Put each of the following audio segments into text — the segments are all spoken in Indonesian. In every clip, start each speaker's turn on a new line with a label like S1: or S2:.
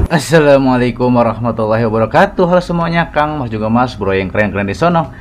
S1: Assalamualaikum warahmatullahi wabarakatuh. Halo semuanya, Kang Mas juga Mas bro yang keren-keren di sono.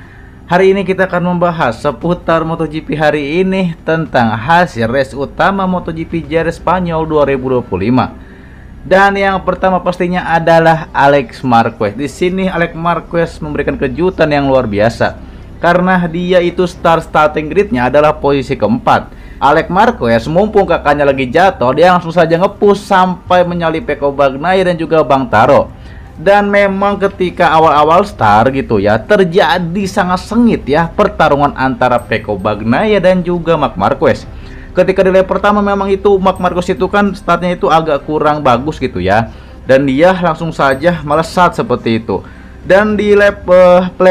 S1: Hari ini kita akan membahas seputar MotoGP hari ini tentang hasil race utama MotoGP Jerez Spanyol 2025. Dan yang pertama pastinya adalah Alex Marquez. Di sini Alex Marquez memberikan kejutan yang luar biasa karena dia itu starting gridnya adalah posisi keempat. Alex Marquez mumpung kakaknya lagi jatuh, dia langsung saja ngepush sampai menyalip Pecco Bagnaia dan juga Bang Taro. Dan memang ketika awal-awal start gitu ya, terjadi sangat sengit ya pertarungan antara Pecco Bagnaia dan juga Marc Marquez. Ketika di lap pertama memang itu Marc Marquez itu kan startnya itu agak kurang bagus gitu ya, dan dia langsung saja melesat seperti itu. Dan di lap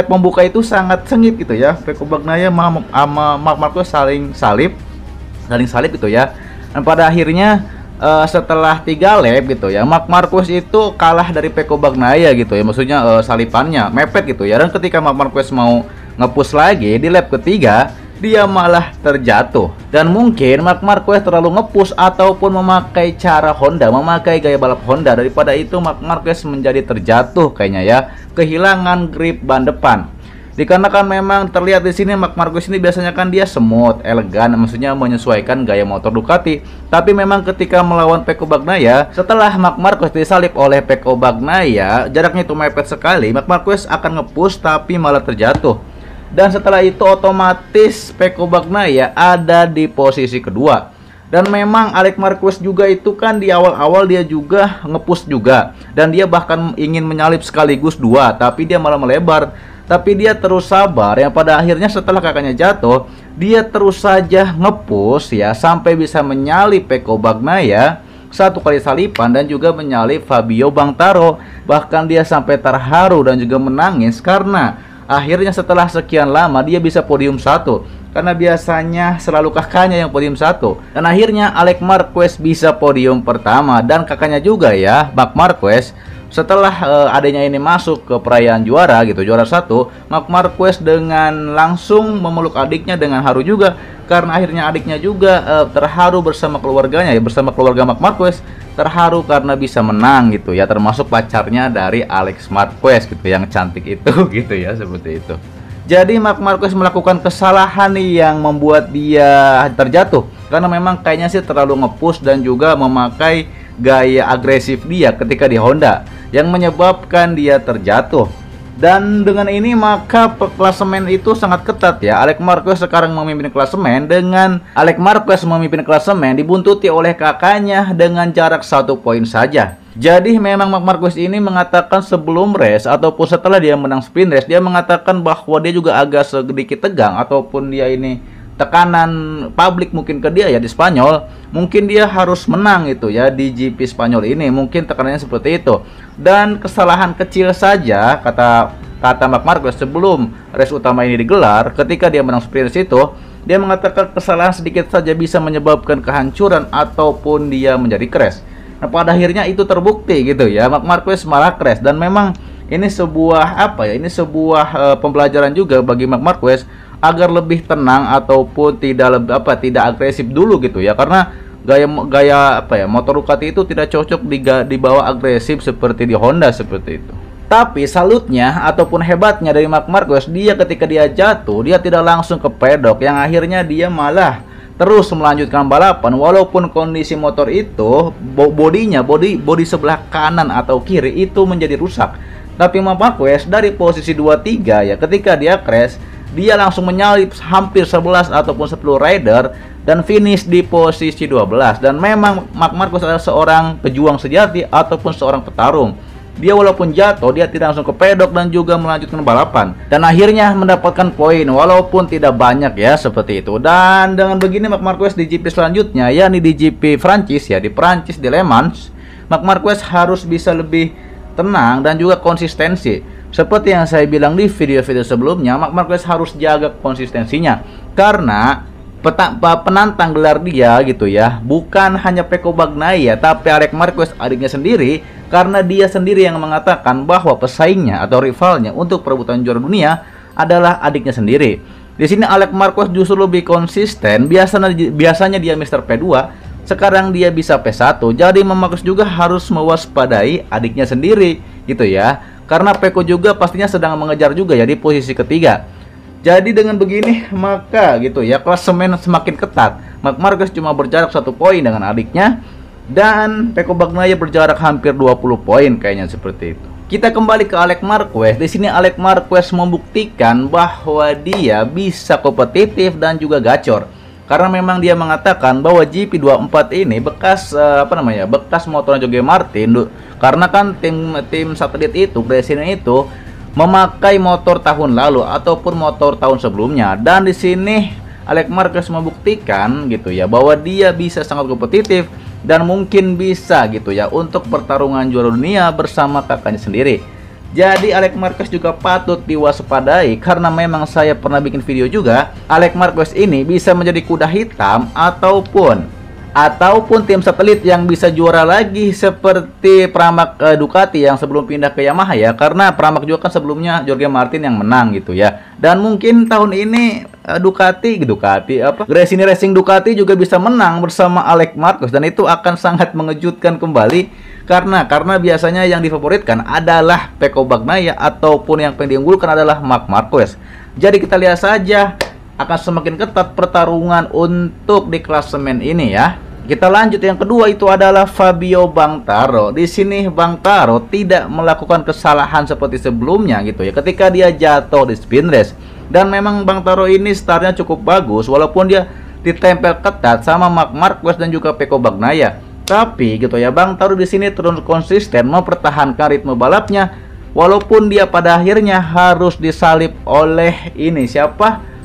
S1: pembuka itu sangat sengit gitu ya, Pecco Bagnaia sama Marc Marquez saling salip gitu ya. Dan pada akhirnya setelah 3 lap gitu ya, Marc Marquez itu kalah dari Pecco Bagnaia gitu ya, maksudnya salipannya mepet gitu ya. Dan ketika Marc Marquez mau ngepush lagi di lap ketiga, dia malah terjatuh. Dan mungkin Marc Marquez terlalu ngepush ataupun memakai cara Honda, memakai gaya balap Honda. Daripada itu Marc Marquez menjadi terjatuh kayaknya ya, kehilangan grip ban depan. Dikarenakan memang terlihat di sini Marc Marquez ini biasanya kan dia smooth, elegan, maksudnya menyesuaikan gaya motor Ducati. Tapi memang ketika melawan Pecco Bagnaia, setelah Marc Marquez disalip oleh Pecco Bagnaia, jaraknya itu mepet sekali. Marc Marquez akan ngepush tapi malah terjatuh. Dan setelah itu otomatis Pecco Bagnaia ada di posisi kedua. Dan memang Alex Marquez juga itu kan di awal-awal dia juga ngepush juga, dan dia bahkan ingin menyalip sekaligus 2, tapi dia malah melebar. Tapi dia terus sabar, yang pada akhirnya setelah kakaknya jatuh, dia terus saja ngepush ya sampai bisa menyalip Pecco Bagnaia 1 kali salipan dan juga menyalip Fabio Bang Taro. Bahkan dia sampai terharu dan juga menangis karena akhirnya setelah sekian lama dia bisa podium 1, karena biasanya selalu kakaknya yang podium 1. Dan akhirnya Alex Marquez bisa podium pertama, dan kakaknya juga ya, Marc Marquez, setelah adanya ini masuk ke perayaan juara gitu, juara 1, Marc Marquez dengan langsung memeluk adiknya dengan haru juga, karena akhirnya adiknya juga terharu bersama keluarganya ya, bersama keluarga Marc Marquez terharu karena bisa menang gitu ya, termasuk pacarnya dari Alex Marquez gitu yang cantik itu gitu ya, seperti itu. Jadi Marc Marquez melakukan kesalahan nih yang membuat dia terjatuh, karena memang kayaknya sih terlalu ngepush dan juga memakai gaya agresif dia ketika di Honda yang menyebabkan dia terjatuh. Dan dengan ini maka klasemen itu sangat ketat ya. Alex Marquez sekarang memimpin klasemen, dengan Alex Marquez memimpin klasemen dibuntuti oleh kakaknya dengan jarak 1 poin saja. Jadi memang Marc Marquez ini mengatakan sebelum race ataupun setelah dia menang sprint race, dia mengatakan bahwa dia juga agak sedikit tegang, ataupun dia ini tekanan publik mungkin ke dia ya di Spanyol, mungkin dia harus menang itu ya di GP Spanyol ini, mungkin tekanannya seperti itu. Dan kesalahan kecil saja kata Marc Marquez sebelum race utama ini digelar, ketika dia menang sprint race itu, dia mengatakan kesalahan sedikit saja bisa menyebabkan kehancuran ataupun dia menjadi crash. Nah pada akhirnya itu terbukti gitu ya, Marc Marquez malah crash. Dan memang ini sebuah pembelajaran juga bagi Marc Marquez agar lebih tenang ataupun tidak agresif dulu gitu ya, karena gaya motor Ducati itu tidak cocok dibawa agresif seperti di Honda seperti itu. Tapi salutnya ataupun hebatnya dari Marc Marquez, dia ketika dia jatuh dia tidak langsung ke pedok, yang akhirnya dia malah terus melanjutkan balapan walaupun kondisi motor itu bodi sebelah kanan atau kiri itu menjadi rusak. Tapi Marc Marquez dari posisi 2-3 ya, ketika dia crash dia langsung menyalip hampir 11 ataupun 10 rider dan finish di posisi 12. Dan memang Marc Marquez adalah seorang pejuang sejati ataupun seorang petarung. Dia walaupun jatuh, dia tidak langsung ke pedok dan juga melanjutkan balapan, dan akhirnya mendapatkan poin walaupun tidak banyak ya, seperti itu. Dan dengan begini Marc Marquez di GP selanjutnya, yakni di GP Prancis ya, di Prancis di Le Mans, Marc Marquez harus bisa lebih tenang dan juga konsistensi. Seperti yang saya bilang di video-video sebelumnya, Marc Marquez harus jaga konsistensinya, karena penantang gelar dia gitu ya bukan hanya Pecco Bagnaia tapi Alex Marquez adiknya sendiri, karena dia sendiri yang mengatakan bahwa pesaingnya atau rivalnya untuk perebutan juara dunia adalah adiknya sendiri. Di sini Alex Marquez justru lebih konsisten. Biasanya dia Mr. P2, sekarang dia bisa P1. Jadi Marquez juga harus mewaspadai adiknya sendiri gitu ya. Karena Peko juga pastinya sedang mengejar juga ya di posisi ketiga. Jadi dengan begini maka gitu ya klasemen semakin ketat. Marc Marquez cuma berjarak 1 poin dengan adiknya dan Peko Bagnaia berjarak hampir 20 poin kayaknya seperti itu. Kita kembali ke Alex Marquez. Di sini Alex Marquez membuktikan bahwa dia bisa kompetitif dan juga gacor. Karena memang dia mengatakan bahwa GP24 ini bekas bekas motor Jorge Martin. Karena kan tim satelit itu, Gresini itu memakai motor tahun lalu ataupun motor tahun sebelumnya. Dan di sini Alex Marquez membuktikan gitu ya bahwa dia bisa sangat kompetitif dan mungkin bisa gitu ya untuk pertarungan juara dunia bersama kakaknya sendiri. Jadi Alex Marquez juga patut diwaspadai karena memang saya pernah bikin video juga. Alex Marquez ini bisa menjadi kuda hitam ataupun tim satelit yang bisa juara lagi seperti Pramac Ducati yang sebelum pindah ke Yamaha ya. Karena Pramac juga kan sebelumnya Jorge Martin yang menang gitu ya. Dan mungkin tahun ini Gresini Racing Ducati juga bisa menang bersama Alex Marquez dan itu akan sangat mengejutkan kembali karena biasanya yang difavoritkan adalah Peko Bagnaia ataupun yang paling diunggulkan adalah Marc Marquez. Jadi kita lihat saja akan semakin ketat pertarungan untuk di klasemen ini ya. Kita lanjut, yang kedua itu adalah Fabio Quartararo. Di sini Quartararo tidak melakukan kesalahan seperti sebelumnya gitu ya ketika dia jatuh di spin race. Dan memang Quartararo ini startnya cukup bagus walaupun dia ditempel ketat sama Marc Marquez dan juga Peko Bagnaia. Tapi gitu ya Quartararo di sini terus konsisten mempertahankan ritme balapnya walaupun dia pada akhirnya harus disalip oleh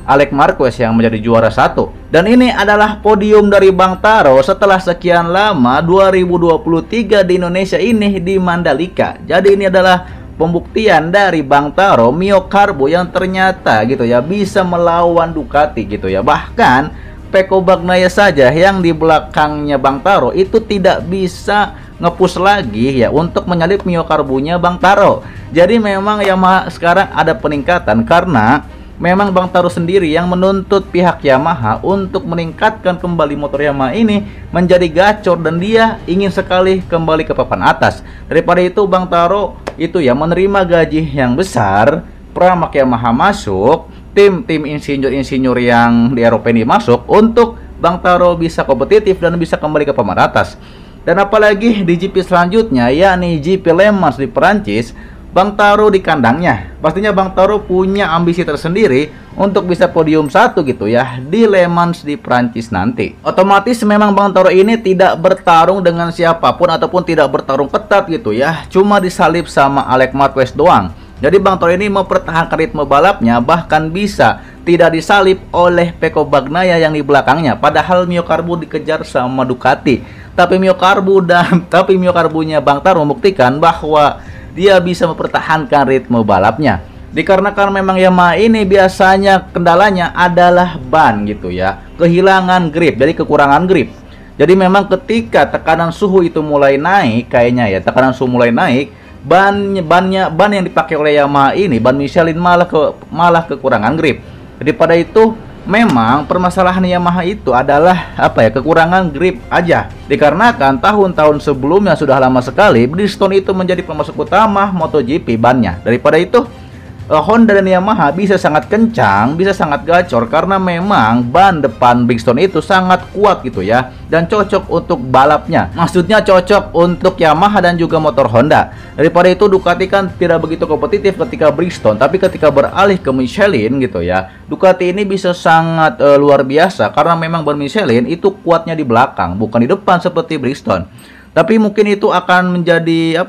S1: Alex Marquez yang menjadi juara 1. Dan ini adalah podium dari Quartararo setelah sekian lama 2023 di Indonesia ini di Mandalika. Jadi ini adalah pembuktian dari Quartararo Mio Carbo yang ternyata gitu ya bisa melawan Ducati gitu ya. Bahkan Peko Bagnaia saja yang di belakangnya Quartararo itu tidak bisa ngepush lagi ya untuk menyalip Mio Carbo-nya Quartararo. Jadi memang Yamaha sekarang ada peningkatan karena memang Quartararo sendiri yang menuntut pihak Yamaha untuk meningkatkan kembali motor Yamaha ini menjadi gacor dan dia ingin sekali kembali ke papan atas. Daripada itu Quartararo itu ya menerima gaji yang besar, Pramac Yamaha masuk, tim insinyur yang di Eropa ini masuk untuk Quartararo bisa kompetitif dan bisa kembali ke papan atas. Dan apalagi di GP selanjutnya yakni GP Le Mans di Perancis, Quartararo di kandangnya. Pastinya Quartararo punya ambisi tersendiri untuk bisa podium 1 gitu ya di Le Mans di Prancis nanti. Otomatis memang Quartararo ini tidak bertarung dengan siapapun ataupun tidak bertarung ketat gitu ya. Cuma disalip sama Alex Marquez doang. Jadi Quartararo ini mempertahankan ritme balapnya bahkan bisa tidak disalip oleh Peko Bagnaia yang di belakangnya. Padahal Mio Carbo dikejar sama Ducati. Tapi Mio Carbo-nya Quartararo membuktikan bahwa dia bisa mempertahankan ritme balapnya. Dikarenakan memang Yamaha ini biasanya kendalanya adalah ban gitu ya. Kehilangan grip, jadi kekurangan grip. Jadi memang ketika tekanan suhu itu mulai naik kayaknya ya, tekanan suhu mulai naik, ban yang dipakai oleh Yamaha ini, ban Michelin malah kekurangan grip. Daripada itu memang permasalahan Yamaha itu adalah kekurangan grip aja. Dikarenakan tahun-tahun sebelumnya sudah lama sekali Bridgestone itu menjadi pemasok utama MotoGP bannya. Daripada itu Honda dan Yamaha bisa sangat kencang, bisa sangat gacor karena memang ban depan Bridgestone itu sangat kuat gitu ya dan cocok untuk balapnya. Maksudnya cocok untuk Yamaha dan juga motor Honda. Daripada itu Ducati kan tidak begitu kompetitif ketika Bridgestone, tapi ketika beralih ke Michelin gitu ya, Ducati ini bisa sangat luar biasa karena memang ban Michelin itu kuatnya di belakang, bukan di depan seperti Bridgestone. Tapi mungkin itu akan menjadi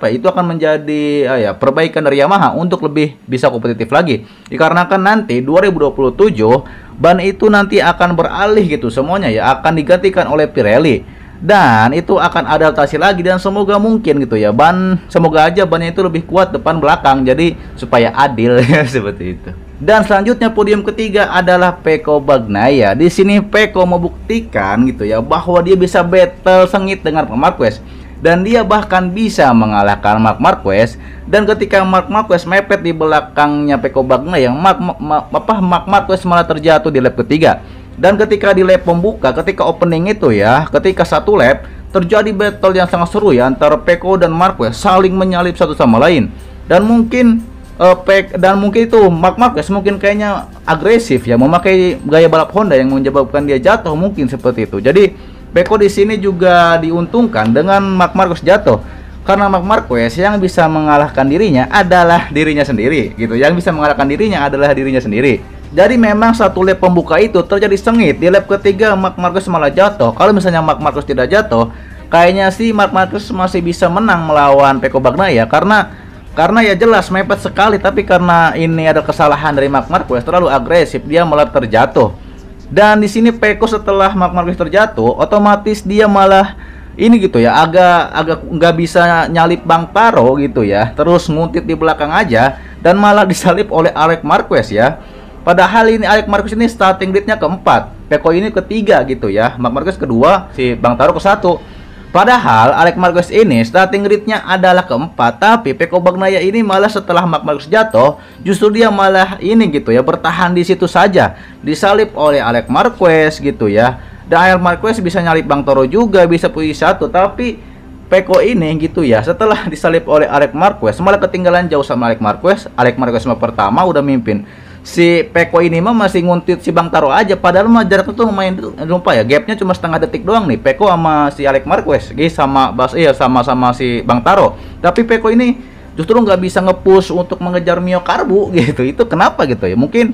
S1: perbaikan dari Yamaha untuk lebih bisa kompetitif lagi. Dikarenakan nanti 2027 ban itu nanti akan beralih gitu semuanya ya, akan digantikan oleh Pirelli. Dan itu akan adaptasi lagi dan semoga mungkin gitu ya semoga aja bannya itu lebih kuat depan belakang jadi supaya adil seperti itu. Dan selanjutnya podium ketiga adalah Peko Bagnaia. Di sini Peko membuktikan gitu ya bahwa dia bisa battle sengit dengan Marc Marquez dan dia bahkan bisa mengalahkan Marc Marquez. Dan ketika Marc Marquez mepet di belakangnya Peko Bagnaia, Marc Marquez malah terjatuh di lap ketiga. Dan ketika di lap pembuka, ketika opening itu ya, ketika satu lap terjadi battle yang sangat seru ya antara Pecco dan Marquez, saling menyalip satu sama lain. Dan mungkin itu Marc Marquez mungkin kayaknya agresif ya, memakai gaya balap Honda yang menyebabkan dia jatuh, mungkin seperti itu. Jadi Pecco di sini juga diuntungkan dengan Marc Marquez jatuh, karena Marc Marquez yang bisa mengalahkan dirinya adalah dirinya sendiri gitu. Yang bisa mengalahkan dirinya adalah dirinya sendiri. Jadi memang satu lap pembuka itu terjadi sengit. Di lap ketiga Marc Marquez malah jatuh. Kalau misalnya Marc Marquez tidak jatuh, kayaknya sih Marc Marquez masih bisa menang melawan Pecco Bagnaia, karena ya jelas mepet sekali. Tapi karena ini ada kesalahan dari Marc Marquez, terlalu agresif, dia malah terjatuh. Dan di sini Pecco setelah Marc Marquez terjatuh, otomatis dia malah ini gitu ya, agak nggak bisa nyalip Bang Taro gitu ya, terus nguntit di belakang aja dan malah disalip oleh Alex Marquez ya. Padahal ini Alex Marquez ini starting gridnya keempat, Pecco ini ketiga gitu ya, Marc Marquez kedua, si Bang Taro ke satu. Padahal Alex Marquez ini starting gridnya adalah keempat, tapi Pecco Bagnaia ini malah setelah Marc Marquez jatuh, justru dia malah ini gitu ya, bertahan di situ saja, disalip oleh Alex Marquez gitu ya. Dan Alex Marquez bisa nyalip Bang Taro juga, bisa posisi satu, tapi Pecco ini gitu ya, setelah disalip oleh Alex Marquez malah ketinggalan jauh sama Alex Marquez. Alex Marquez pertama udah mimpin. Si Pecco ini mah masih nguntit si Bang Taro aja, padahal mah jaraknya tuh lumayan, lupa ya, gapnya cuma setengah detik doang nih Pecco sama si Alex Marquez, sama si Bang Taro. Tapi Pecco ini justru nggak bisa nge-push untuk mengejar Mio Karbu gitu. Itu kenapa gitu ya? Mungkin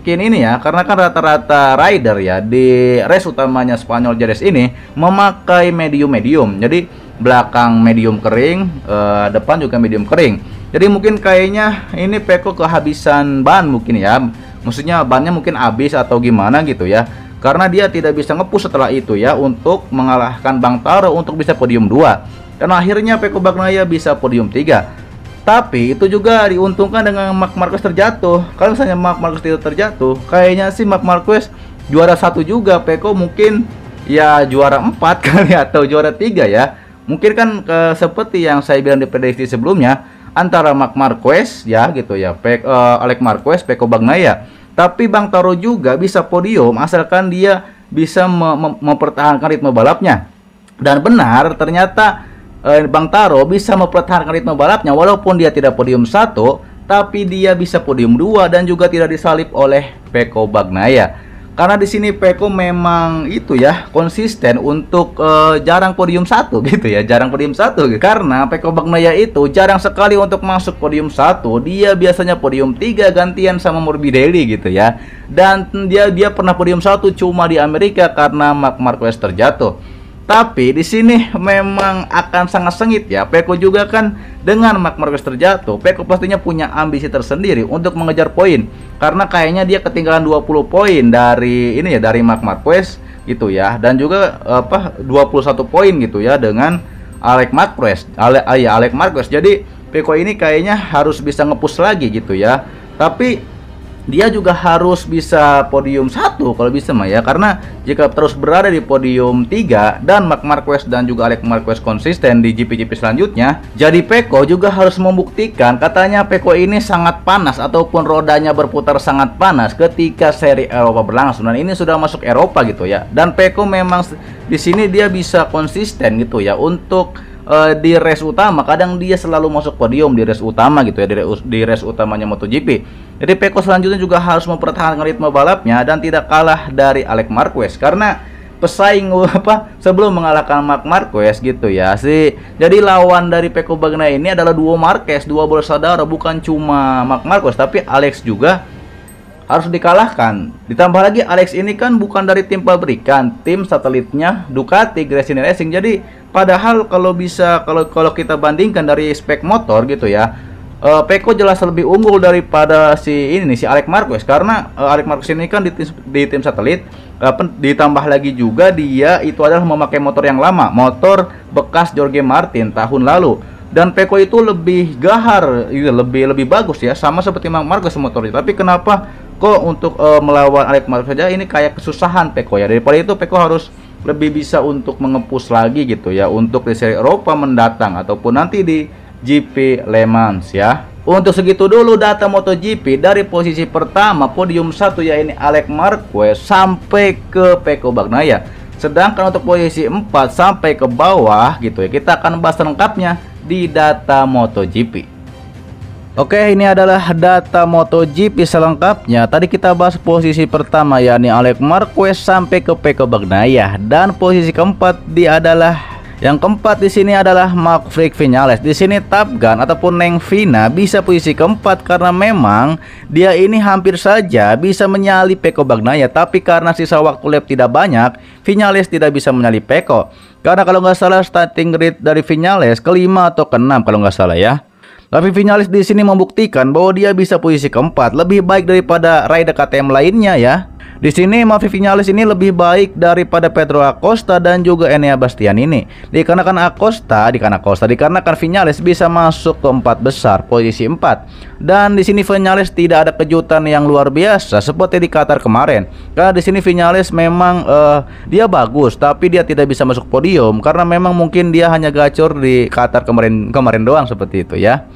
S1: ini ya, karena kan rata-rata rider ya di race utamanya Spanyol Jerez ini memakai medium. Jadi belakang medium kering, depan juga medium kering. Jadi mungkin kayaknya ini Pecco kehabisan ban mungkin ya. Maksudnya bannya mungkin habis atau gimana gitu ya. Karena dia tidak bisa nge-push setelah itu ya untuk mengalahkan Bang Taro untuk bisa podium 2. Dan akhirnya Pecco Bagnaia bisa podium 3. Tapi itu juga diuntungkan dengan Marc Marquez terjatuh. Kalau misalnya Marc Marquez tidak terjatuh, kayaknya sih Marc Marquez juara 1 juga, Pecco mungkin ya juara 4 kali atau juara 3 ya. Mungkin kan seperti yang saya bilang di prediksi sebelumnya, antara Marc Marquez ya gitu ya, Alex Marquez, Pecco Bagnaia. Tapi Bang Taro juga bisa podium asalkan dia bisa mempertahankan ritme balapnya. Dan benar ternyata Bang Taro bisa mempertahankan ritme balapnya walaupun dia tidak podium 1, tapi dia bisa podium 2 dan juga tidak disalip oleh Pecco Bagnaia. Karena di sini Pecco memang itu ya konsisten untuk jarang podium 1 gitu ya, jarang podium 1 gitu. Karena Pecco Bagnaia itu jarang sekali untuk masuk podium 1, dia biasanya podium 3 gantian sama Morbidelli gitu ya. Dan dia pernah podium 1 cuma di Amerika karena Marc Marquez terjatuh. Tapi di sini memang akan sangat sengit ya. Pecco juga kan dengan Marc Marquez terjatuh, Pecco pastinya punya ambisi tersendiri untuk mengejar poin. Karena kayaknya dia ketinggalan 20 poin dari ini ya, dari Marc Marquez gitu ya. Dan juga 21 poin gitu ya dengan Alex Marquez. Jadi Pecco ini kayaknya harus bisa nge-push lagi gitu ya. Tapi dia juga harus bisa podium 1 kalau bisa mah ya, karena jika terus berada di podium 3 dan Marc Marquez dan juga Alex Marquez konsisten di GP-GP selanjutnya, jadi Pecco juga harus membuktikan. Katanya Pecco ini sangat panas ataupun rodanya berputar sangat panas ketika seri Eropa berlangsung, dan ini sudah masuk Eropa gitu ya. Dan Pecco memang di sini dia bisa konsisten gitu ya untuk di race utama. Kadang dia selalu masuk podium di race utama gitu ya, di race utamanya MotoGP. Jadi Pecco selanjutnya juga harus mempertahankan ritme balapnya dan tidak kalah dari Alex Marquez, karena pesaing sebelum mengalahkan Marc Marquez gitu ya sih. Jadi lawan dari Pecco Bagnaia ini adalah duo Marquez, dua bersaudara, bukan cuma Marc Marquez tapi Alex juga harus dikalahkan. Ditambah lagi Alex ini kan bukan dari tim pabrikan, tim satelitnya Ducati Gresini Racing. Jadi padahal kalau kita bandingkan dari spek motor gitu ya, Pecco jelas lebih unggul daripada si Alex Marquez, karena Alex Marquez ini kan di tim satelit, ditambah lagi juga dia itu adalah memakai motor yang lama, motor bekas Jorge Martin tahun lalu. Dan Pecco itu lebih gahar, lebih bagus ya, sama seperti Marquez motornya. Tapi kenapa kok untuk melawan Alex Marquez saja ini kayak kesusahan Pecco ya? Daripada itu Pecco harus lebih bisa untuk mengepus lagi gitu ya untuk di seri Eropa mendatang ataupun nanti di GP Le Mans ya. Untuk segitu dulu data MotoGP dari posisi pertama podium 1 ya ini Alex Marquez sampai ke Pecco Bagnaia. Sedangkan untuk posisi 4 sampai ke bawah gitu ya, kita akan bahas lengkapnya di data MotoGP. Oke, ini adalah data MotoGP selengkapnya. Tadi kita bahas posisi pertama yakni Alex Marquez sampai ke Pecco Bagnaia, dan posisi keempat yang keempat di sini adalah Maverick Viñales. Di sini Top Gun ataupun Neng Vina bisa posisi keempat karena memang dia ini hampir saja bisa menyalip Pecco Bagnaia, tapi karena sisa waktu lap tidak banyak, Viñales tidak bisa menyalip Pecco. Karena kalau nggak salah starting grid dari Viñales kelima atau keenam kalau nggak salah ya. Tapi Viñales di sini membuktikan bahwa dia bisa posisi keempat, lebih baik daripada rider KTM lainnya ya. Di sini Maverick Viñales ini lebih baik daripada Pedro Acosta dan juga Enea Bastianini. Dikarenakan Viñales bisa masuk ke 4 besar, posisi 4. Dan di sini Viñales tidak ada kejutan yang luar biasa seperti di Qatar kemarin. Karena di sini Viñales memang dia bagus, tapi dia tidak bisa masuk podium karena memang mungkin dia hanya gacor di Qatar kemarin doang seperti itu ya.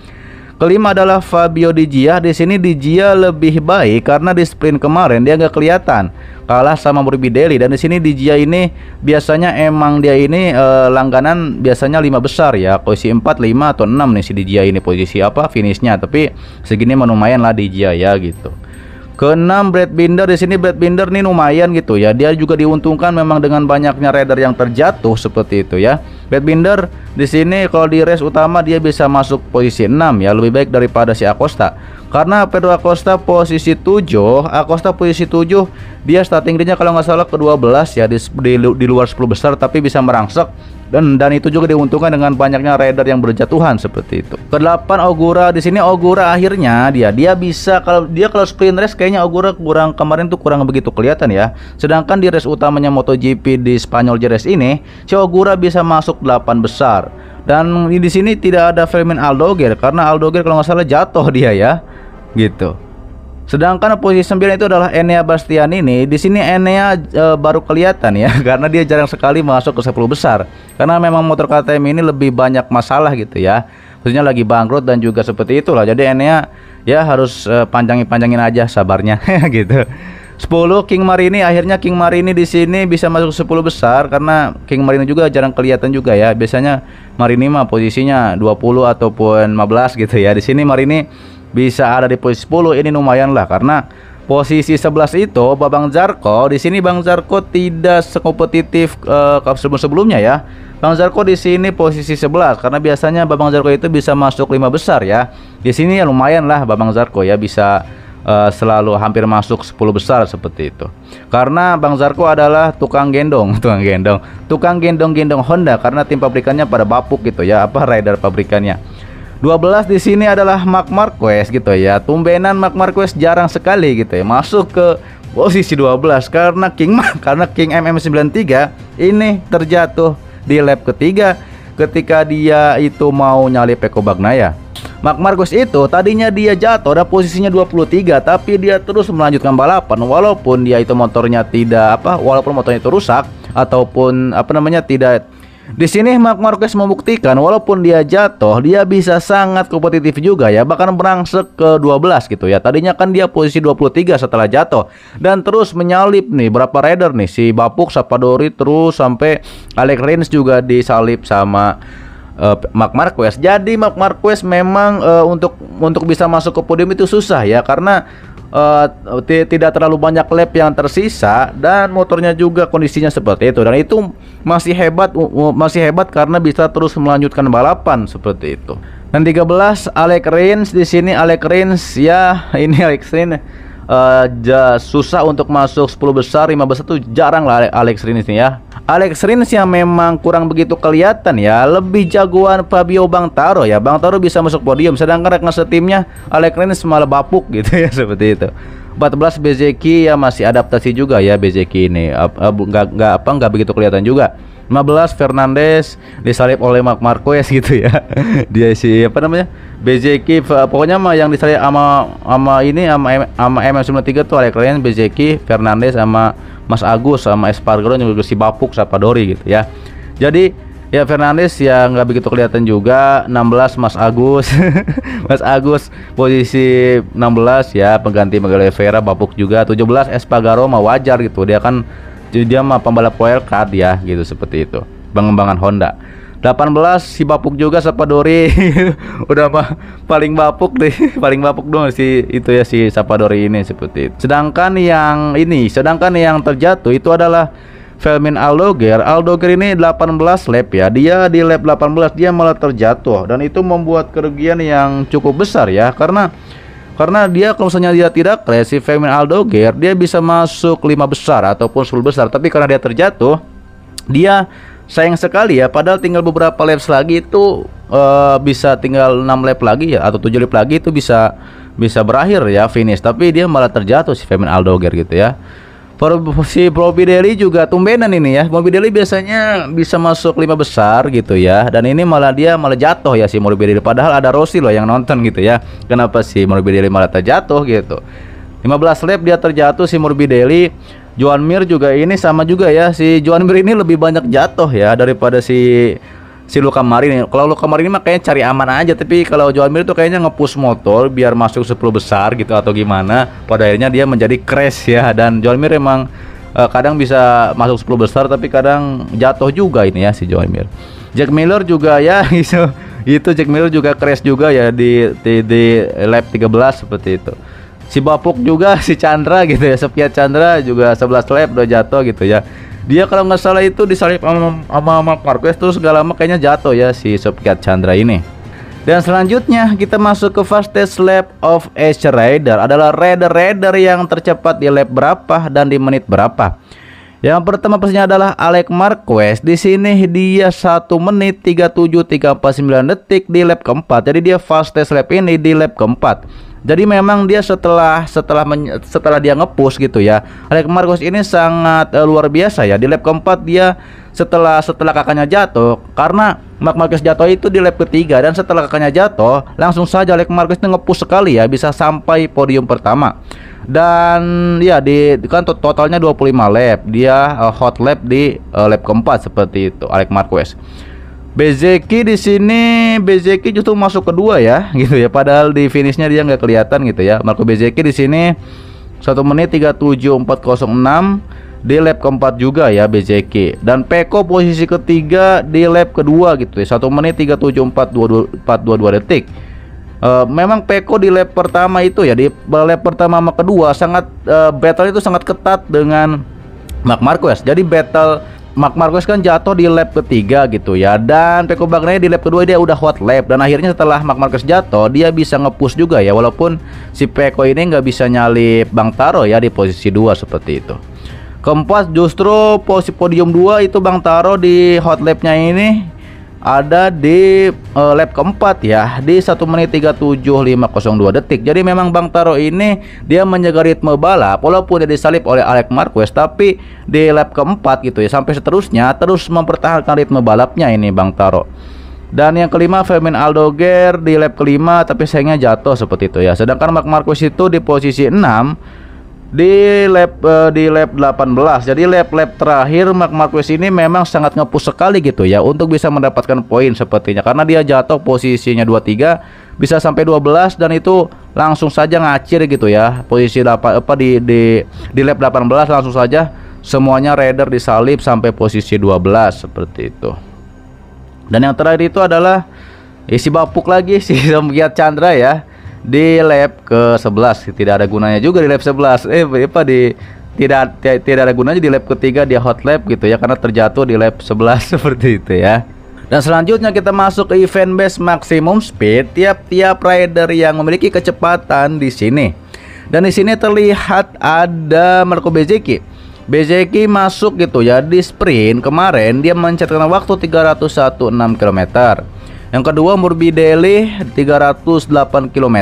S1: Kelima adalah Fabio Di Gia. Di sini Di Gia lebih baik karena di sprint kemarin dia nggak kelihatan, kalah sama Morbidelli. Dan di sini Di Gia ini biasanya emang dia ini langganan biasanya 5 besar ya, posisi 4, 5 atau 6 nih si Di Gia ini posisi finishnya. Tapi segini lumayan lah Di Gia ya gitu. Keenam Brad Binder. Di sini Brad Binder nih lumayan gitu ya. Dia juga diuntungkan memang dengan banyaknya rider yang terjatuh seperti itu ya. Brad Binder di sini kalau di race utama dia bisa masuk posisi 6 ya, lebih baik daripada si Acosta. Karena Pedro Acosta posisi 7, dia starting gridnya kalau nggak salah ke-12 ya, di luar 10 besar tapi bisa merangsek. Dan itu juga diuntungkan dengan banyaknya rider yang berjatuhan seperti itu. Ke-8 Ogura. Di sini Ogura akhirnya dia bisa kalau sprint race kayaknya Ogura kemarin tuh kurang begitu kelihatan ya. Sedangkan di race utamanya MotoGP di Spanyol Jerez ini, si Ogura bisa masuk 8 besar. Dan di sini tidak ada Fermin Aldoguer karena Aldoguer kalau nggak salah jatuh dia ya. Gitu. Sedangkan posisi 9 itu adalah Enea Bastianini. Di sini Enea baru kelihatan ya karena dia jarang sekali masuk ke 10 besar. Karena memang motor KTM ini lebih banyak masalah gitu ya. Khususnya lagi bangkrut dan juga seperti itulah. Jadi Enea ya harus panjangin aja sabarnya gitu. 10 King Marini. Akhirnya King Marini di sini bisa masuk 10 besar karena King Marini juga jarang kelihatan juga ya. Biasanya Marini mah posisinya 20 ataupun 15 gitu ya. Di sini Marini bisa ada di posisi 10, ini lumayan lah karena posisi 11 itu Babang Zarco. Di sini Bang Zarco tidak sekompetitif sebelumnya ya. Bang Zarco di sini posisi 11 karena biasanya Babang Zarco itu bisa masuk 5 besar ya. Di sini ya lumayan lah Babang Zarco ya bisa selalu hampir masuk 10 besar seperti itu. Karena Bang Zarco adalah tukang gendong Honda karena tim pabrikannya pada bapuk gitu ya, rider pabrikannya. 12 di sini adalah Marc Marquez gitu ya. Tumbenan Marc Marquez jarang sekali gitu ya masuk ke posisi 12 karena King MM93 ini terjatuh di lap ketiga ketika dia itu mau nyalip Pecco Bagnaia. Marc Marquez itu tadinya dia jatuh dan posisinya 23 tapi dia terus melanjutkan balapan walaupun motornya itu rusak ataupun tidak. Di sini Marc Marquez membuktikan walaupun dia jatuh, dia bisa sangat kompetitif juga ya, bahkan merangsek ke 12 gitu ya. Tadinya kan dia posisi 23 setelah jatuh dan terus menyalip nih berapa rider nih, si Bapuk, Sapadori, terus sampai Alex Rins juga disalip sama Marc Marquez. Jadi Marc Marquez memang untuk bisa masuk ke podium itu susah ya karena tidak terlalu banyak lap yang tersisa dan motornya juga kondisinya seperti itu, dan itu masih hebat karena bisa terus melanjutkan balapan seperti itu. Dan 13 Alex Rins. Di sini Alex Rins ya, ini Alex Rins susah untuk masuk 10 besar, 5 besar tuh jarang lah Alex Rins ini ya. Alex Rins yang memang kurang begitu kelihatan ya, lebih jagoan Fabio Quartararo ya. Quartararo bisa masuk podium, sedangkan rekan setimnya Alex Rins malah bapuk gitu ya seperti itu. 14 Bezzecchi ya, masih adaptasi juga ya Bezzecchi ini, nggak begitu kelihatan juga. 15 Fernandez disalip oleh Marc Marquez gitu ya. Dia Bezzecchi, pokoknya mah yang disalip sama MM93 tuh Alex Rins, Bezzecchi, Fernandez sama Mas Agus sama Espargaro juga si Bapuk, Sapadori gitu ya. Jadi Ya Fernandes ya nggak begitu kelihatan juga. 16 Mas Agus. Mas Agus posisi 16 ya, pengganti Miguel Oliveira. Bapuk juga. 17 Espargaro mah wajar gitu, dia kan dia mah pembalap wildcard ya gitu, seperti itu, pengembangan Honda. 18 si Bapuk juga, Sapadori. Udah mah paling bapuk deh. Paling bapuk dong si itu ya, si Sapadori ini, seperti itu. Sedangkan yang terjatuh itu adalah Fermin Aldoger. Aldoger ini 18 lap ya. Dia di lap 18 dia malah terjatuh, dan itu membuat kerugian yang cukup besar ya, karena dia kalau misalnya dia tidak crash, si Fermin Aldoger dia bisa masuk 5 besar ataupun 10 besar, tapi karena dia terjatuh, dia sayang sekali ya, padahal tinggal beberapa laps lagi itu bisa tinggal 6 lap lagi ya, atau 7 lap lagi itu bisa berakhir ya, finish, tapi dia malah terjatuh si Fermin Aldoger gitu ya. Si Morbidelli juga tumbenan ini ya. Morbidelli biasanya bisa masuk 5 besar gitu ya, dan ini malah jatuh ya si Morbidelli, padahal ada Rossi loh yang nonton gitu ya. Kenapa si Morbidelli malah terjatuh gitu? 15 lap dia terjatuh si Morbidelli. Joan Mir juga ini sama juga ya. Si Joan Mir ini lebih banyak jatuh ya daripada si Luca Marini. Kalau Luca Marini mah kayaknya cari aman aja, tapi kalau Joan Mir itu kayaknya nge-push motor biar masuk 10 besar gitu atau gimana. Pada akhirnya dia menjadi crash ya, dan Joan Mir emang kadang bisa masuk 10 besar tapi kadang jatuh juga ini ya si Joan Mir. Jack Miller juga ya itu Jack Miller juga crash juga ya di lap 13 seperti itu. Si Bapuk juga, si Chandra gitu ya, Septiat Chandra juga 11 lap udah jatuh gitu ya. Dia kalau nggak salah itu disalip sama Marc Marquez, terus gak lama kayaknya jatuh ya si Septiat Chandra ini. Dan selanjutnya kita masuk ke fastest lap of each rider, adalah rider yang tercepat di lap berapa dan di menit berapa. Yang pertama pastinya adalah Alex Marquez. Di sini dia 1 menit 37,349 detik di lap keempat. Jadi dia fastest lap ini di lap keempat. Jadi memang dia setelah dia nge-push gitu ya, Alex Marquez ini sangat luar biasa ya. Di lap keempat dia setelah kakaknya jatuh, karena Marc Marquez jatuh itu di lap ketiga, dan setelah kakaknya jatuh langsung saja Alex Marquez itu nge-push sekali ya, bisa sampai podium pertama. Dan ya kan totalnya 25 lap, dia hot lap di lap keempat seperti itu Alex Marquez. Bezzecchi di sini, Bezzecchi justru masuk kedua ya, gitu ya. Padahal di finishnya dia nggak kelihatan gitu ya. Marco Bezzecchi di sini 1 menit 37,406 di lap keempat juga ya Bezzecchi. Dan Pecco posisi ketiga di lap kedua gitu ya, 1 menit 37,422 detik. Memang Pecco di lap pertama itu ya, di lap pertama sama kedua sangat battle itu sangat ketat dengan Marc Marquez. Jadi battle Marc Marquez kan jatuh di lap ketiga gitu ya, dan Pecco Bagnaia di lap kedua dia udah hot lap, dan akhirnya setelah Marc Marquez jatuh dia bisa nge-push juga ya, walaupun si Pecco ini nggak bisa nyalip Bang Taro ya di posisi 2 seperti itu. Keempat justru posisi podium 2 itu Bang Taro di hot lapnya ini ada di lap keempat ya, di 1 menit 37,502 detik. Jadi memang Bang Taro ini dia menjaga ritme balap, walaupun dia disalip oleh Alex Marquez, tapi di lap keempat gitu ya sampai seterusnya terus mempertahankan ritme balapnya ini Bang Taro. Dan yang kelima Fermin Aldoger di lap kelima, tapi sayangnya jatuh seperti itu ya. Sedangkan Marc Marquez itu di posisi 6 di lap 18. Jadi lap terakhir Marc Marquez ini memang sangat nge-push sekali gitu ya untuk bisa mendapatkan poin sepertinya, karena dia jatuh posisinya 23 bisa sampai 12, dan itu langsung saja ngacir gitu ya. Posisi di lap 18 langsung saja semuanya rider disalip sampai posisi 12 seperti itu. Dan yang terakhir itu adalah si Bapuk lagi, si Septiat Chandra ya, di lap ke-11. Tidak ada gunanya juga di lap 11. Tidak ada gunanya di lap ketiga dia hot lap gitu ya, karena terjatuh di lap 11 seperti itu ya. Dan selanjutnya kita masuk ke event base maximum speed. Tiap-tiap rider yang memiliki kecepatan di sini. Dan di sini terlihat ada Marco Bezzecchi. Bezzecchi masuk gitu ya di sprint kemarin, dia mencetakkan waktu 316 km. Yang kedua Morbidelli 308 km.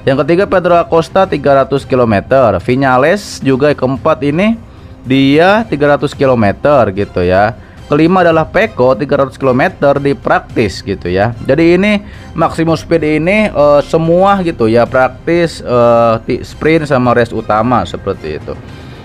S1: Yang ketiga Pedro Acosta 300 km. Viñales juga keempat ini dia 300 km gitu ya. Kelima adalah Pecco 300 km di praktis gitu ya. Jadi ini maksimum speed ini semua gitu ya, praktis, sprint sama race utama seperti itu.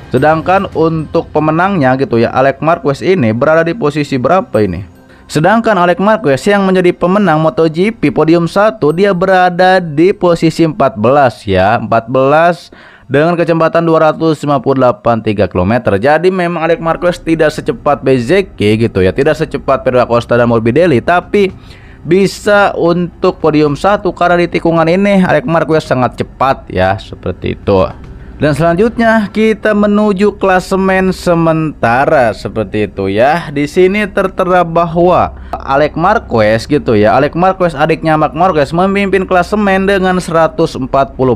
S1: Sedangkan untuk pemenangnya gitu ya, Alex Marquez ini berada di posisi berapa ini? Sedangkan Alex Marquez yang menjadi pemenang MotoGP podium 1 dia berada di posisi 14 ya, 14 dengan kecepatan 258,3 km. Jadi memang Alex Marquez tidak secepat Bezzecchi gitu ya, tidak secepat Pedro Acosta dan Morbidelli, tapi bisa untuk podium 1 karena di tikungan ini Alex Marquez sangat cepat ya, seperti itu. Dan selanjutnya kita menuju klasemen sementara seperti itu ya. Di sini tertera bahwa Alex Marquez gitu ya. Alex Marquez adiknya Marc Marquez memimpin klasemen dengan 140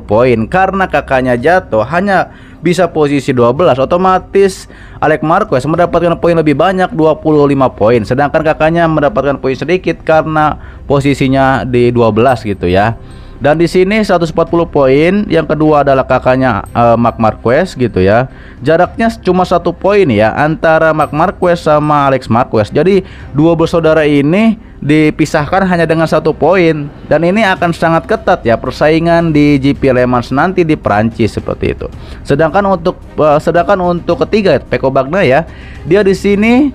S1: poin karena kakaknya jatuh hanya bisa posisi 12. Otomatis Alex Marquez mendapatkan poin lebih banyak 25 poin, sedangkan kakaknya mendapatkan poin sedikit karena posisinya di 12 gitu ya. Dan di sini 140 poin, yang kedua adalah kakaknya Marc Marquez gitu ya. Jaraknya cuma 1 poin ya antara Marc Marquez sama Alex Marquez. Jadi dua bersaudara ini dipisahkan hanya dengan 1 poin, dan ini akan sangat ketat ya persaingan di GP Le Mans nanti di Prancis seperti itu. Sedangkan untuk ketiga Pecco Bagnaia, dia di sini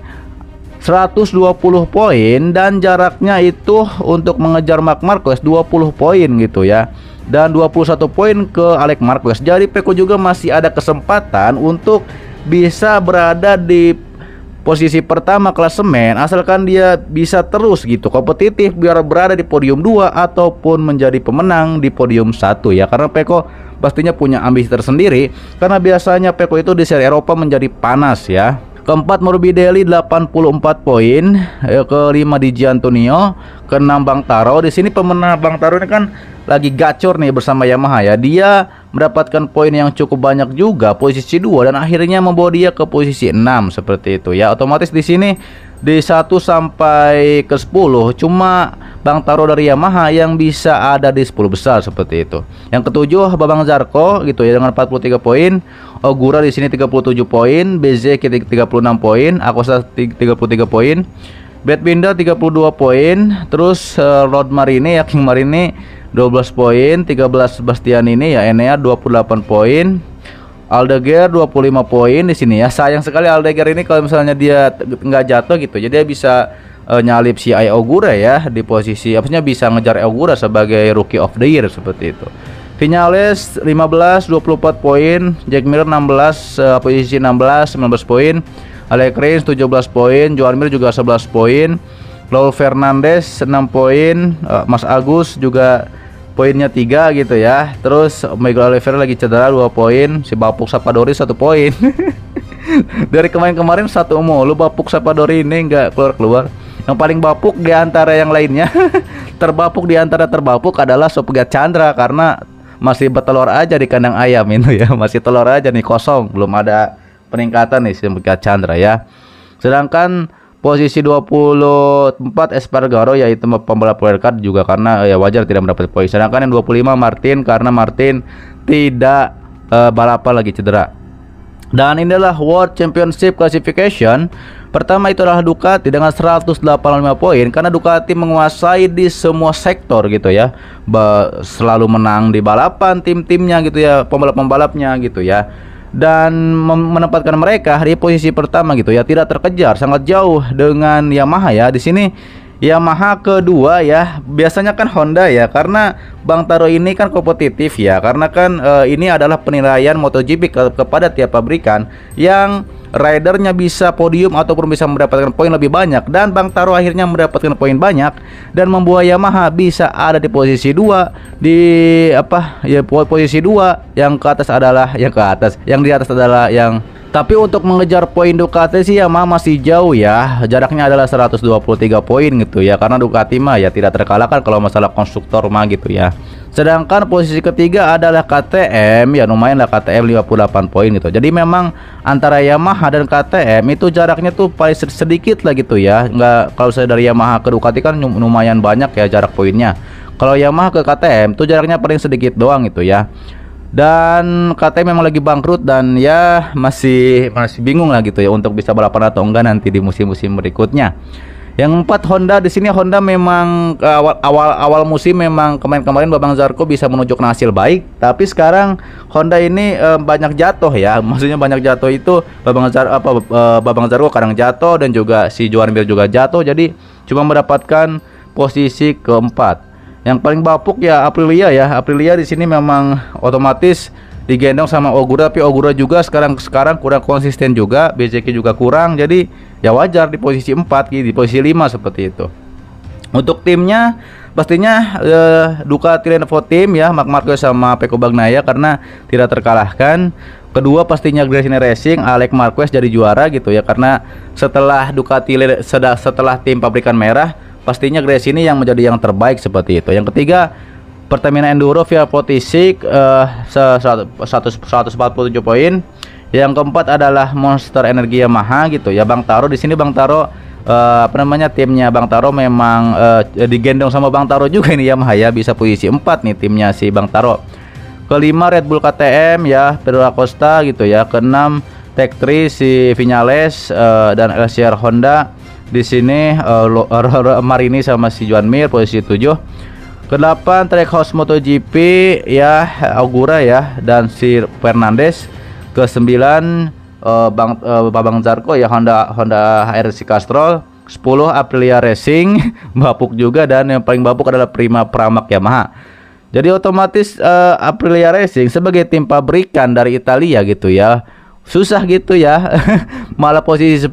S1: 120 poin dan jaraknya itu untuk mengejar Marc Marquez 20 poin gitu ya, dan 21 poin ke Alex Marquez. Jadi Pecco juga masih ada kesempatan untuk bisa berada di posisi pertama klasemen asalkan dia bisa terus gitu kompetitif biar berada di podium 2 ataupun menjadi pemenang di podium 1 ya, karena Pecco pastinya punya ambisi tersendiri karena biasanya Pecco itu di seri Eropa menjadi panas ya. Keempat Morbidelli 84 poin, kelima di Gianantonio, keenam Bang Taro. Di sini pemenang Bang Taro ini kan lagi gacor nih bersama Yamaha ya. Dia mendapatkan poin yang cukup banyak juga, posisi 2, dan akhirnya membawa dia ke posisi 6 seperti itu ya. Otomatis di sini di 1 sampai ke 10 cuma Bang Taro dari Yamaha yang bisa ada di 10 besar seperti itu. Yang ketujuh Bambang Zarco gitu ya dengan 43 poin. Ogura di sini 37 poin, Bezzecchi 36 poin, Acosta 33 poin, Brad Binder 32 poin, terus Rod Marini ya King Marini 12 poin, 13 Bastianini ya Enea 28 poin. Aldeguer 25 poin di sini ya. Sayang sekali Aldeguer ini kalau misalnya dia nggak jatuh gitu, jadi dia bisa nyalip si Ai Ogura ya di posisi apanya, bisa ngejar Ogura sebagai Rookie of the Year seperti itu. Vinales 15 24 poin, Jack Miller 16 posisi 16 19 poin, Alex Rins 17 poin, Joan Mir juga 11 poin, Raul Fernandez 6 poin, Mas Agus juga poinnya 3 gitu ya. Terus Miguel Oliveira lagi cedera 2 poin, si Bapuk Sapadori 1 poin. Dari kemarin-kemarin satu mulu Bapuk Sapadori ini nggak keluar-keluar. Yang paling bapuk di antara yang lainnya terbapuk di antara terbapuk adalah Sophia Chandra karena masih bertelur aja di kandang ayam itu ya. Masih telur aja nih, kosong, belum ada peningkatan nih Sophia Chandra ya. Sedangkan posisi 24 Espargaro yaitu pembalap wildcard juga karena ya wajar tidak mendapat poin. Sedangkan yang 25 Martin karena Martin tidak balapan lagi cedera. Dan inilah World Championship Classification. Pertama itu adalah Ducati dengan 185 poin karena Ducati menguasai di semua sektor gitu ya. Selalu menang di balapan tim-timnya gitu ya, pembalap-pembalapnya gitu ya. Dan menempatkan mereka di posisi pertama gitu ya, tidak terkejar, sangat jauh dengan Yamaha ya. Di sini Yamaha kedua ya. Biasanya kan Honda ya, karena Bang Taro ini kan kompetitif ya, karena kan ini adalah penilaian MotoGP kepada tiap pabrikan yang ridernya bisa podium ataupun bisa mendapatkan poin lebih banyak, dan Bang Taro akhirnya mendapatkan poin banyak dan membuat Yamaha bisa ada di posisi 2 di posisi 2 yang ke atas adalah yang di atas adalah yang. Tapi untuk mengejar poin Ducati sih Yamaha masih jauh ya. Jaraknya adalah 123 poin gitu ya. Karena Ducati mah ya tidak terkalahkan kalau masalah konstruktor mah gitu ya. Sedangkan posisi ketiga adalah KTM, ya lumayan lah KTM 58 poin gitu. Jadi memang antara Yamaha dan KTM itu jaraknya tuh paling sedikit lah gitu ya. Nggak, kalau saya dari Yamaha ke Ducati kan lumayan banyak ya jarak poinnya. Kalau Yamaha ke KTM tuh jaraknya paling sedikit doang gitu ya. Dan KTM memang lagi bangkrut dan ya masih bingung lah gitu ya untuk bisa balapan atau enggak nanti di musim-musim berikutnya. Yang 4 Honda, di sini Honda memang awal musim memang kemarin Bambang Zarco bisa menunjukkan hasil baik, tapi sekarang Honda ini banyak jatuh ya. Maksudnya banyak jatuh itu Bambang Zarco kadang jatuh dan juga si Joan Mir juga jatuh. Jadi cuma mendapatkan posisi keempat. Yang paling bapuk ya Aprilia ya. Aprilia di sini memang otomatis digendong sama Ogura, tapi Ogura juga sekarang kurang konsisten juga, BJK juga kurang, jadi ya wajar di posisi 4 gitu, di posisi 5 seperti itu. Untuk timnya pastinya Ducati Lenovo Team ya, Marc Marquez sama Pecco Bagnaia karena tidak terkalahkan. Kedua pastinya Gresini Racing, Alex Marquez jadi juara gitu ya, karena setelah setelah tim pabrikan merah pastinya Gresini yang menjadi yang terbaik seperti itu. Yang ketiga Pertamina Enduro via Potisik 147 poin. Yang keempat adalah Monster Energi Yamaha gitu ya. Bang Taro di sini, Bang Taro timnya Bang Taro memang digendong sama Bang Taro juga ini Yamaha ya, bisa posisi 4 nih timnya si Bang Taro. Kelima Red Bull KTM ya, Pedro Acosta gitu ya. Keenam Tech 3 si Viñales dan LCR Honda. Di sini Marini sama si Joan Mir posisi 7. Ke-8 Trackhouse MotoGP ya, Augura ya dan si Fernandez. Ke-9 Babang Zarco ya, Honda HRC Castrol. 10 Aprilia Racing bapuk juga, dan yang paling bapuk adalah Prima Pramac Yamaha. Jadi otomatis Aprilia Racing sebagai tim pabrikan dari Italia gitu ya, susah gitu ya malah posisi 10.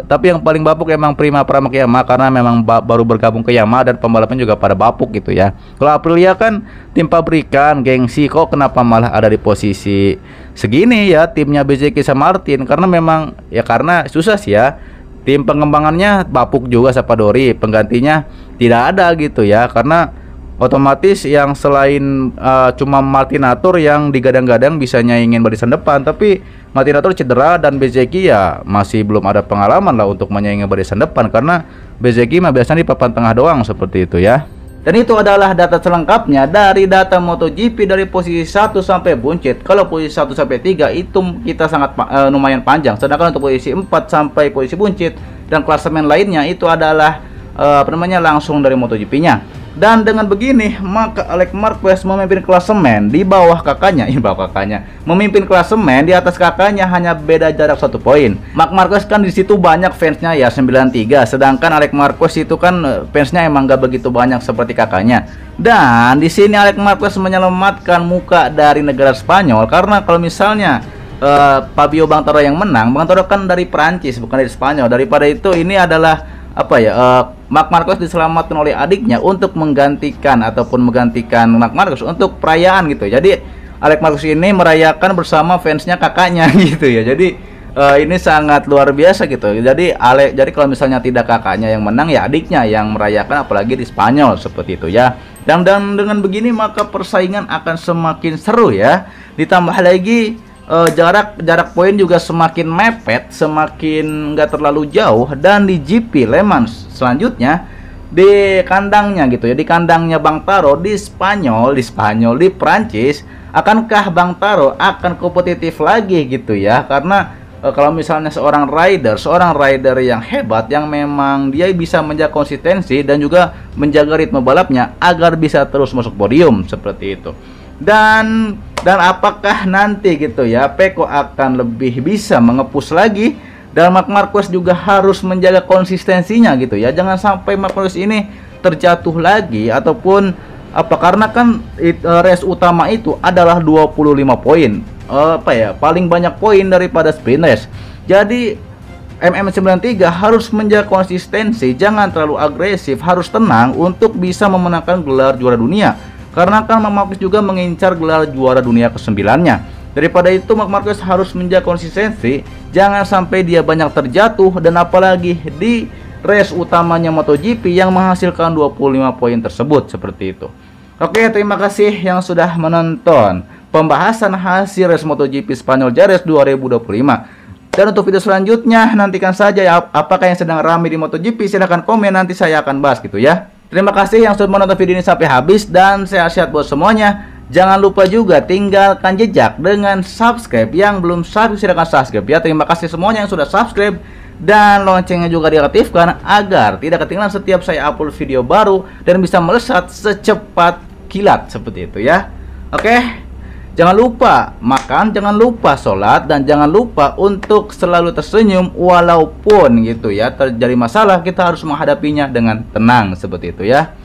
S1: Tapi yang paling bapuk emang Prima Pramac Yamaha karena memang baru bergabung ke Yamaha dan pembalapnya juga pada bapuk gitu ya. Kalau Aprilia kan tim pabrikan gengsi, kok kenapa malah ada di posisi segini ya timnya BJK sama Martin? Karena memang ya karena susah sih ya, tim pengembangannya bapuk juga, Sapadori penggantinya tidak ada gitu ya, karena otomatis yang selain cuma Martinator yang digadang-gadang bisa nyaingin barisan depan, tapi Martinator cedera dan BZeki ya masih belum ada pengalaman lah untuk menyaingi barisan depan, karena BZeki mah biasanya di papan tengah doang seperti itu ya. Dan itu adalah data selengkapnya dari data MotoGP dari posisi 1 sampai buncit. Kalau posisi 1 sampai 3 itu kita sangat lumayan panjang, sedangkan untuk posisi 4 sampai posisi buncit dan klasemen lainnya itu adalah langsung dari MotoGP-nya. Dan dengan begini maka Alex Marquez memimpin klasemen di bawah kakaknya, memimpin klasemen di atas kakaknya hanya beda jarak 1 poin. Marc Marquez kan di situ banyak fansnya ya, 93, sedangkan Alex Marquez itu kan fansnya emang gak begitu banyak seperti kakaknya. Dan di sini Alex Marquez menyelamatkan muka dari negara Spanyol, karena kalau misalnya Fabio Quartararo yang menang, Quartararo kan dari Prancis bukan dari Spanyol. Daripada itu ini adalah Marc Marquez diselamatkan oleh adiknya untuk menggantikan Marc Marquez untuk perayaan gitu. Jadi Alex Marquez ini merayakan bersama fansnya kakaknya gitu ya. Jadi ini sangat luar biasa gitu. Jadi kalau misalnya tidak kakaknya yang menang ya adiknya yang merayakan, apalagi di Spanyol seperti itu ya. Dan dengan begini maka persaingan akan semakin seru ya. Ditambah lagi jarak poin juga semakin mepet, semakin nggak terlalu jauh. Dan di GP Le Mans selanjutnya di kandangnya gitu ya, di kandangnya Bang Taro di Spanyol, di Prancis, akankah Bang Taro akan kompetitif lagi gitu ya? Karena kalau misalnya seorang rider yang hebat, yang memang dia bisa menjaga konsistensi dan juga menjaga ritme balapnya agar bisa terus masuk podium seperti itu. Dan apakah nanti gitu ya Pecco akan lebih bisa mengepus lagi, dan Marc Marquez juga harus menjaga konsistensinya gitu ya, jangan sampai Marc Marquez ini terjatuh lagi ataupun karena kan race utama itu adalah 25 poin, paling banyak poin daripada sprint race. Jadi MM93 harus menjaga konsistensi, jangan terlalu agresif, harus tenang untuk bisa memenangkan gelar juara dunia. Karena kan Marc Marquez juga mengincar gelar juara dunia ke-9-nya. Daripada itu Marc Marquez harus menjaga konsistensi, jangan sampai dia banyak terjatuh, dan apalagi di race utamanya MotoGP yang menghasilkan 25 poin tersebut seperti itu. Oke, terima kasih yang sudah menonton pembahasan hasil race MotoGP Spanyol Jerez 2025. Dan untuk video selanjutnya nantikan saja ya, apakah yang sedang ramai di MotoGP, silahkan komen, nanti saya akan bahas gitu ya. Terima kasih yang sudah menonton video ini sampai habis, dan sehat-sehat buat semuanya. Jangan lupa juga tinggalkan jejak dengan subscribe. Yang belum subscribe silahkan subscribe ya. Terima kasih semuanya yang sudah subscribe, dan loncengnya juga diaktifkan agar tidak ketinggalan setiap saya upload video baru dan bisa melesat secepat kilat seperti itu ya. Oke, Jangan lupa makan, jangan lupa sholat, dan jangan lupa untuk selalu tersenyum walaupun gitu ya terjadi masalah, kita harus menghadapinya dengan tenang seperti itu ya.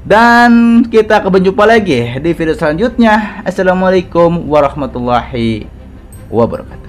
S1: Dan kita akan berjumpa lagi di video selanjutnya. Assalamualaikum warahmatullahi wabarakatuh.